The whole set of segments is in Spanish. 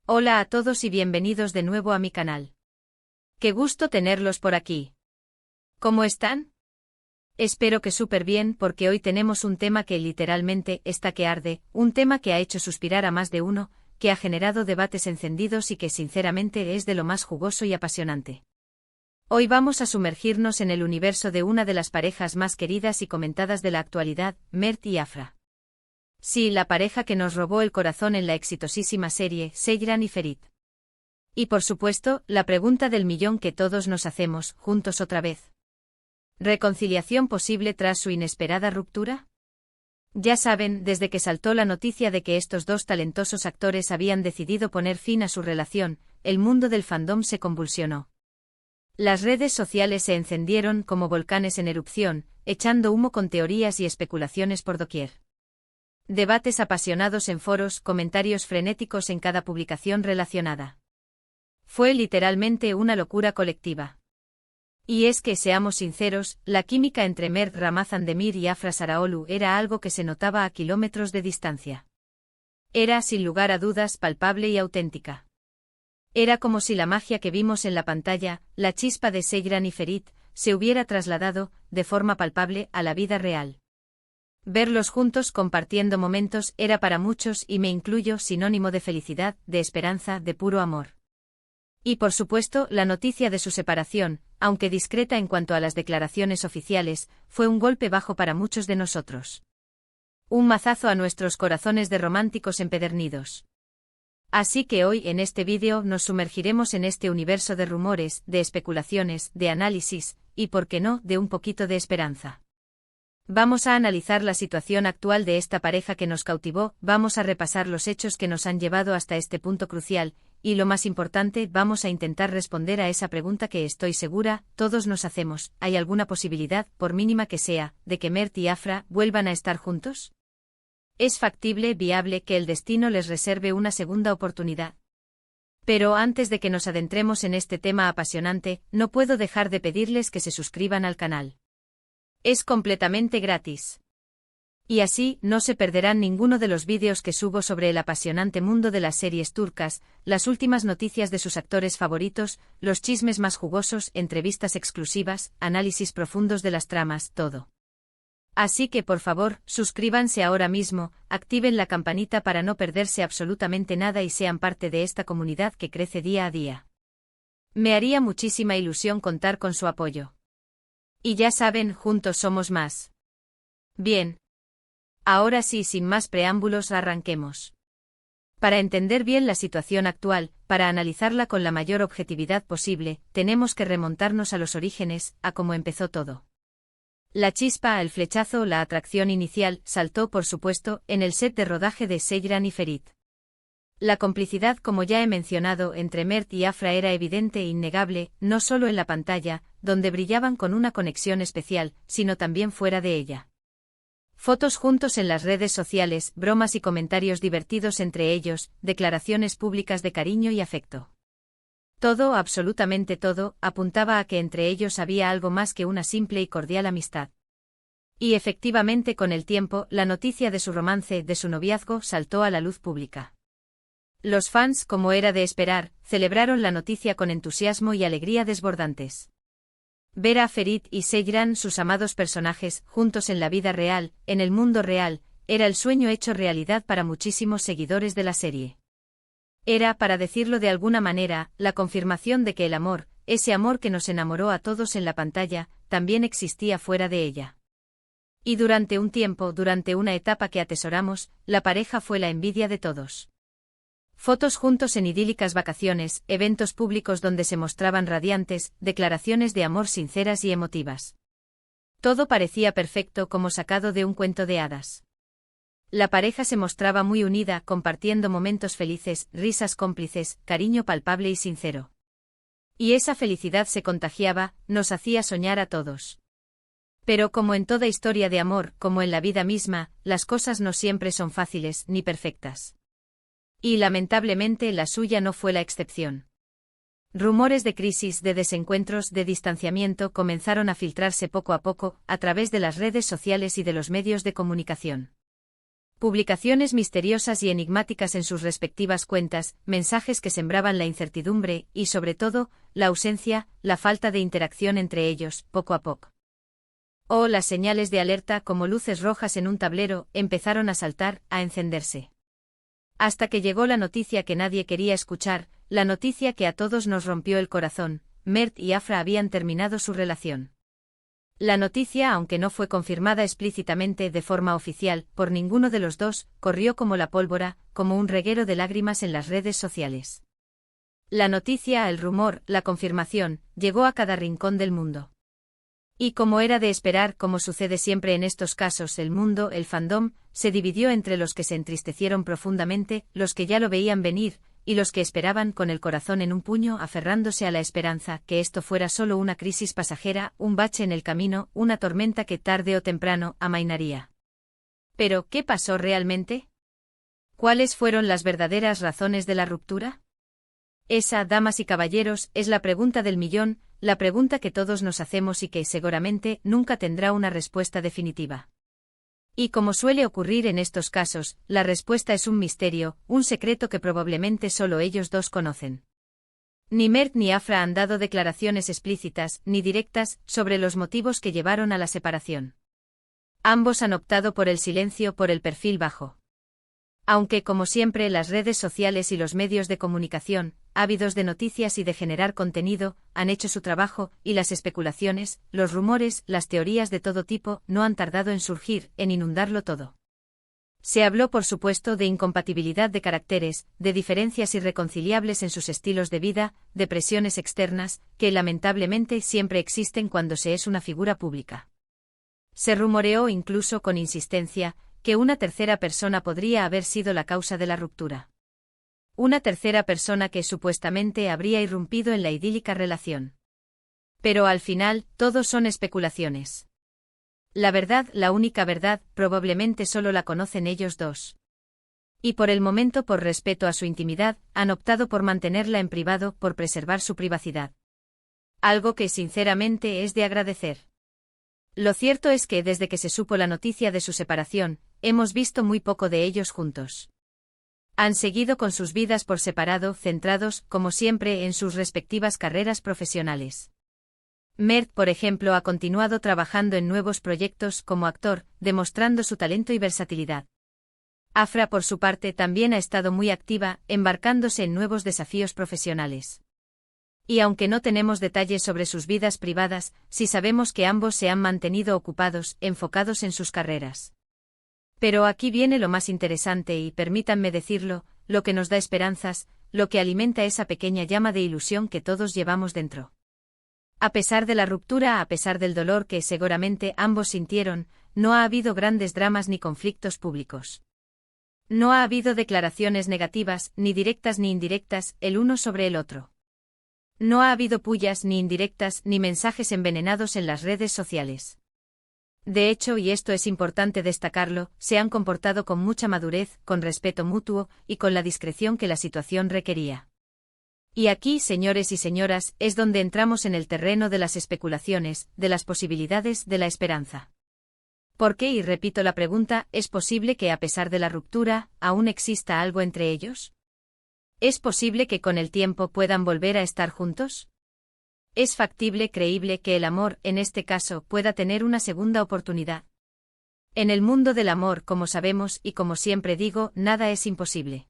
Hola a todos y bienvenidos de nuevo a mi canal. Qué gusto tenerlos por aquí. ¿Cómo están? Espero que súper bien porque hoy tenemos un tema que literalmente está que arde, un tema que ha hecho suspirar a más de uno, que ha generado debates encendidos y que sinceramente es de lo más jugoso y apasionante. Hoy vamos a sumergirnos en el universo de una de las parejas más queridas y comentadas de la actualidad, Mert y Afra. Sí, la pareja que nos robó el corazón en la exitosísima serie Seyran y Ferit. Y por supuesto, la pregunta del millón que todos nos hacemos, juntos otra vez. ¿Reconciliación posible tras su inesperada ruptura? Ya saben, desde que saltó la noticia de que estos dos talentosos actores habían decidido poner fin a su relación, el mundo del fandom se convulsionó. Las redes sociales se encendieron como volcanes en erupción, echando humo con teorías y especulaciones por doquier. Debates apasionados en foros, comentarios frenéticos en cada publicación relacionada. Fue literalmente una locura colectiva. Y es que, seamos sinceros, la química entre Mert Ramazan-Demir y Afra Saraoglu era algo que se notaba a kilómetros de distancia. Era, sin lugar a dudas, palpable y auténtica. Era como si la magia que vimos en la pantalla, la chispa de Seyran y Ferit, se hubiera trasladado, de forma palpable, a la vida real. Verlos juntos compartiendo momentos era para muchos, y me incluyo, sinónimo de felicidad, de esperanza, de puro amor. Y por supuesto, la noticia de su separación, aunque discreta en cuanto a las declaraciones oficiales, fue un golpe bajo para muchos de nosotros. Un mazazo a nuestros corazones de románticos empedernidos. Así que hoy en este vídeo nos sumergiremos en este universo de rumores, de especulaciones, de análisis, y por qué no, de un poquito de esperanza. Vamos a analizar la situación actual de esta pareja que nos cautivó, vamos a repasar los hechos que nos han llevado hasta este punto crucial, y lo más importante, vamos a intentar responder a esa pregunta que estoy segura, todos nos hacemos, ¿hay alguna posibilidad, por mínima que sea, de que Mert y Afra vuelvan a estar juntos? ¿Es factible, viable, que el destino les reserve una segunda oportunidad? Pero antes de que nos adentremos en este tema apasionante, no puedo dejar de pedirles que se suscriban al canal. Es completamente gratis. Y así, no se perderán ninguno de los vídeos que subo sobre el apasionante mundo de las series turcas, las últimas noticias de sus actores favoritos, los chismes más jugosos, entrevistas exclusivas, análisis profundos de las tramas, todo. Así que por favor, suscríbanse ahora mismo, activen la campanita para no perderse absolutamente nada y sean parte de esta comunidad que crece día a día. Me haría muchísima ilusión contar con su apoyo. Y ya saben, juntos somos más. Bien. Ahora sí, sin más preámbulos, arranquemos. Para entender bien la situación actual, para analizarla con la mayor objetividad posible, tenemos que remontarnos a los orígenes, a cómo empezó todo. La chispa, el flechazo, la atracción inicial, saltó por supuesto, en el set de rodaje de Seyran y Ferit. La complicidad, como ya he mencionado, entre Mert y Afra era evidente e innegable, no solo en la pantalla, donde brillaban con una conexión especial, sino también fuera de ella. Fotos juntos en las redes sociales, bromas y comentarios divertidos entre ellos, declaraciones públicas de cariño y afecto. Todo, absolutamente todo, apuntaba a que entre ellos había algo más que una simple y cordial amistad. Y efectivamente, con el tiempo, la noticia de su romance, de su noviazgo, saltó a la luz pública. Los fans, como era de esperar, celebraron la noticia con entusiasmo y alegría desbordantes. Ver a Ferit y Seyran, sus amados personajes, juntos en la vida real, en el mundo real, era el sueño hecho realidad para muchísimos seguidores de la serie. Era, para decirlo de alguna manera, la confirmación de que el amor, ese amor que nos enamoró a todos en la pantalla, también existía fuera de ella. Y durante un tiempo, durante una etapa que atesoramos, la pareja fue la envidia de todos. Fotos juntos en idílicas vacaciones, eventos públicos donde se mostraban radiantes, declaraciones de amor sinceras y emotivas. Todo parecía perfecto como sacado de un cuento de hadas. La pareja se mostraba muy unida, compartiendo momentos felices, risas cómplices, cariño palpable y sincero. Y esa felicidad se contagiaba, nos hacía soñar a todos. Pero como en toda historia de amor, como en la vida misma, las cosas no siempre son fáciles ni perfectas. Y lamentablemente la suya no fue la excepción. Rumores de crisis, de desencuentros, de distanciamiento comenzaron a filtrarse poco a poco, a través de las redes sociales y de los medios de comunicación. Publicaciones misteriosas y enigmáticas en sus respectivas cuentas, mensajes que sembraban la incertidumbre y, sobre todo, la ausencia, la falta de interacción entre ellos, poco a poco. Oh, las señales de alerta, como luces rojas en un tablero, empezaron a saltar, a encenderse. Hasta que llegó la noticia que nadie quería escuchar, la noticia que a todos nos rompió el corazón: Mert y Afra habían terminado su relación. La noticia, aunque no fue confirmada explícitamente de forma oficial por ninguno de los dos, corrió como la pólvora, como un reguero de lágrimas en las redes sociales. La noticia, el rumor, la confirmación, llegó a cada rincón del mundo. Y como era de esperar, como sucede siempre en estos casos, el mundo, el fandom, se dividió entre los que se entristecieron profundamente, los que ya lo veían venir, y los que esperaban con el corazón en un puño, aferrándose a la esperanza que esto fuera solo una crisis pasajera, un bache en el camino, una tormenta que tarde o temprano amainaría. Pero, ¿qué pasó realmente? ¿Cuáles fueron las verdaderas razones de la ruptura? Esa, damas y caballeros, es la pregunta del millón, la pregunta que todos nos hacemos y que, seguramente, nunca tendrá una respuesta definitiva. Y como suele ocurrir en estos casos, la respuesta es un misterio, un secreto que probablemente solo ellos dos conocen. Ni Mert ni Afra han dado declaraciones explícitas, ni directas, sobre los motivos que llevaron a la separación. Ambos han optado por el silencio, por el perfil bajo. Aunque, como siempre, las redes sociales y los medios de comunicación, ávidos de noticias y de generar contenido, han hecho su trabajo, y las especulaciones, los rumores, las teorías de todo tipo, no han tardado en surgir, en inundarlo todo. Se habló, por supuesto, de incompatibilidad de caracteres, de diferencias irreconciliables en sus estilos de vida, de presiones externas, que lamentablemente siempre existen cuando se es una figura pública. Se rumoreó incluso con insistencia que una tercera persona podría haber sido la causa de la ruptura. Una tercera persona que supuestamente habría irrumpido en la idílica relación. Pero al final, todo son especulaciones. La verdad, la única verdad, probablemente solo la conocen ellos dos. Y por el momento, por respeto a su intimidad, han optado por mantenerla en privado, por preservar su privacidad. Algo que sinceramente es de agradecer. Lo cierto es que desde que se supo la noticia de su separación, hemos visto muy poco de ellos juntos. Han seguido con sus vidas por separado, centrados, como siempre, en sus respectivas carreras profesionales. Mert, por ejemplo, ha continuado trabajando en nuevos proyectos como actor, demostrando su talento y versatilidad. Afra, por su parte, también ha estado muy activa, embarcándose en nuevos desafíos profesionales. Y aunque no tenemos detalles sobre sus vidas privadas, sí sabemos que ambos se han mantenido ocupados, enfocados en sus carreras. Pero aquí viene lo más interesante y, permítanme decirlo, lo que nos da esperanzas, lo que alimenta esa pequeña llama de ilusión que todos llevamos dentro. A pesar de la ruptura, a pesar del dolor que seguramente ambos sintieron, no ha habido grandes dramas ni conflictos públicos. No ha habido declaraciones negativas, ni directas ni indirectas, el uno sobre el otro. No ha habido pullas ni indirectas ni mensajes envenenados en las redes sociales. De hecho, y esto es importante destacarlo, se han comportado con mucha madurez, con respeto mutuo, y con la discreción que la situación requería. Y aquí, señores y señoras, es donde entramos en el terreno de las especulaciones, de las posibilidades, de la esperanza. ¿Por qué? Y repito la pregunta, ¿es posible que a pesar de la ruptura, aún exista algo entre ellos? ¿Es posible que con el tiempo puedan volver a estar juntos? ¿Es factible, creíble que el amor, en este caso, pueda tener una segunda oportunidad? En el mundo del amor, como sabemos y como siempre digo, nada es imposible.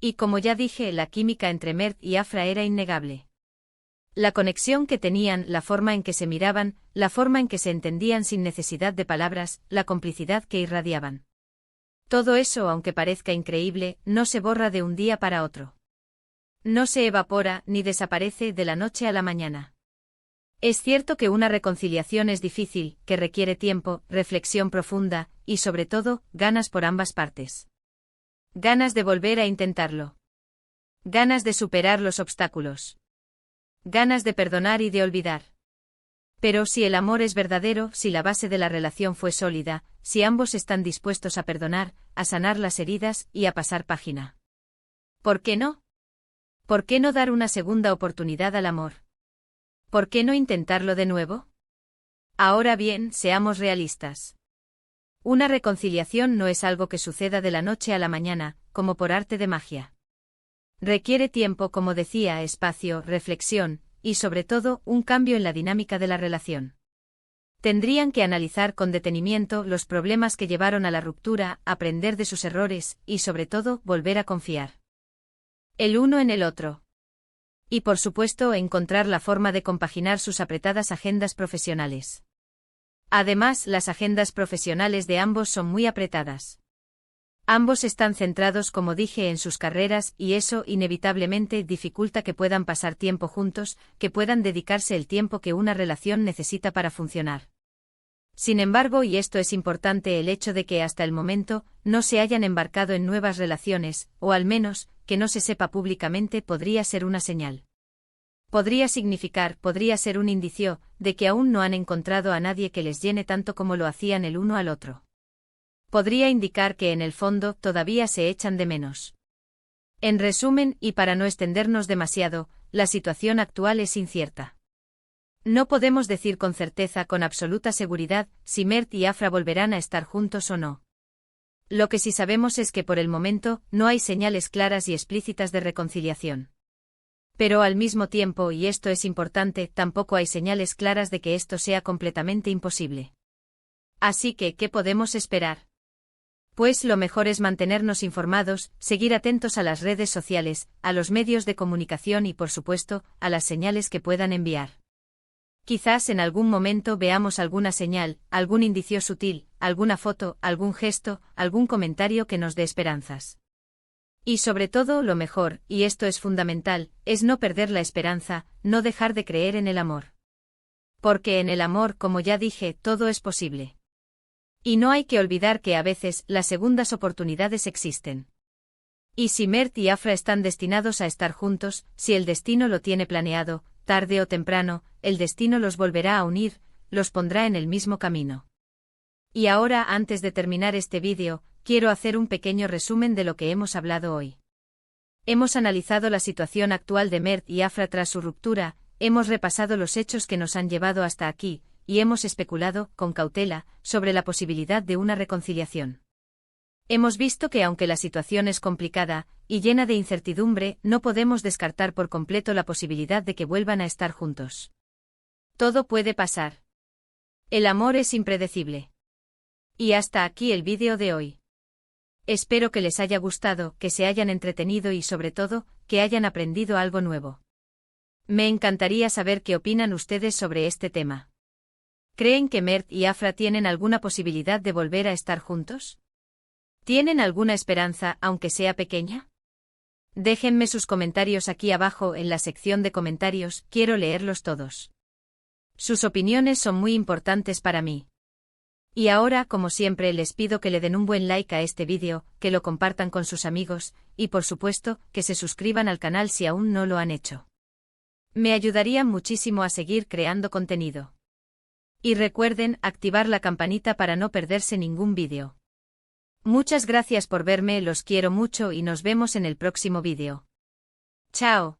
Y como ya dije, la química entre Mert y Afra era innegable. La conexión que tenían, la forma en que se miraban, la forma en que se entendían sin necesidad de palabras, la complicidad que irradiaban. Todo eso, aunque parezca increíble, no se borra de un día para otro. No se evapora ni desaparece de la noche a la mañana. Es cierto que una reconciliación es difícil, que requiere tiempo, reflexión profunda, y sobre todo, ganas por ambas partes. Ganas de volver a intentarlo. Ganas de superar los obstáculos. Ganas de perdonar y de olvidar. Pero si el amor es verdadero, si la base de la relación fue sólida, si ambos están dispuestos a perdonar, a sanar las heridas y a pasar página. ¿Por qué no? ¿Por qué no dar una segunda oportunidad al amor? ¿Por qué no intentarlo de nuevo? Ahora bien, seamos realistas. Una reconciliación no es algo que suceda de la noche a la mañana, como por arte de magia. Requiere tiempo, como decía, espacio, reflexión, y sobre todo, un cambio en la dinámica de la relación. Tendrían que analizar con detenimiento los problemas que llevaron a la ruptura, aprender de sus errores, y sobre todo, volver a confiar. El uno en el otro. Y por supuesto, encontrar la forma de compaginar sus apretadas agendas profesionales. Además, las agendas profesionales de ambos son muy apretadas. Ambos están centrados, como dije, en sus carreras, y eso inevitablemente dificulta que puedan pasar tiempo juntos, que puedan dedicarse el tiempo que una relación necesita para funcionar. Sin embargo, y esto es importante, el hecho de que hasta el momento no se hayan embarcado en nuevas relaciones, o al menos, que no se sepa públicamente, podría ser una señal. Podría significar, podría ser un indicio, de que aún no han encontrado a nadie que les llene tanto como lo hacían el uno al otro. Podría indicar que en el fondo todavía se echan de menos. En resumen, y para no extendernos demasiado, la situación actual es incierta. No podemos decir con certeza, con absoluta seguridad, si Mert y Afra volverán a estar juntos o no. Lo que sí sabemos es que por el momento no hay señales claras y explícitas de reconciliación. Pero al mismo tiempo, y esto es importante, tampoco hay señales claras de que esto sea completamente imposible. Así que, ¿qué podemos esperar? Pues lo mejor es mantenernos informados, seguir atentos a las redes sociales, a los medios de comunicación y, por supuesto, a las señales que puedan enviar. Quizás en algún momento veamos alguna señal, algún indicio sutil, alguna foto, algún gesto, algún comentario que nos dé esperanzas. Y sobre todo, lo mejor, y esto es fundamental, es no perder la esperanza, no dejar de creer en el amor. Porque en el amor, como ya dije, todo es posible. Y no hay que olvidar que a veces las segundas oportunidades existen. Y si Mert y Afra están destinados a estar juntos, si el destino lo tiene planeado, tarde o temprano, el destino los volverá a unir, los pondrá en el mismo camino. Y ahora, antes de terminar este vídeo, quiero hacer un pequeño resumen de lo que hemos hablado hoy. Hemos analizado la situación actual de Mert y Afra tras su ruptura, hemos repasado los hechos que nos han llevado hasta aquí, y hemos especulado, con cautela, sobre la posibilidad de una reconciliación. Hemos visto que aunque la situación es complicada y llena de incertidumbre, no podemos descartar por completo la posibilidad de que vuelvan a estar juntos. Todo puede pasar. El amor es impredecible. Y hasta aquí el vídeo de hoy. Espero que les haya gustado, que se hayan entretenido y sobre todo, que hayan aprendido algo nuevo. Me encantaría saber qué opinan ustedes sobre este tema. ¿Creen que Mert y Afra tienen alguna posibilidad de volver a estar juntos? ¿Tienen alguna esperanza, aunque sea pequeña? Déjenme sus comentarios aquí abajo en la sección de comentarios, quiero leerlos todos. Sus opiniones son muy importantes para mí. Y ahora, como siempre, les pido que le den un buen like a este vídeo, que lo compartan con sus amigos, y por supuesto, que se suscriban al canal si aún no lo han hecho. Me ayudarían muchísimo a seguir creando contenido. Y recuerden activar la campanita para no perderse ningún vídeo. Muchas gracias por verme, los quiero mucho y nos vemos en el próximo vídeo. Chao.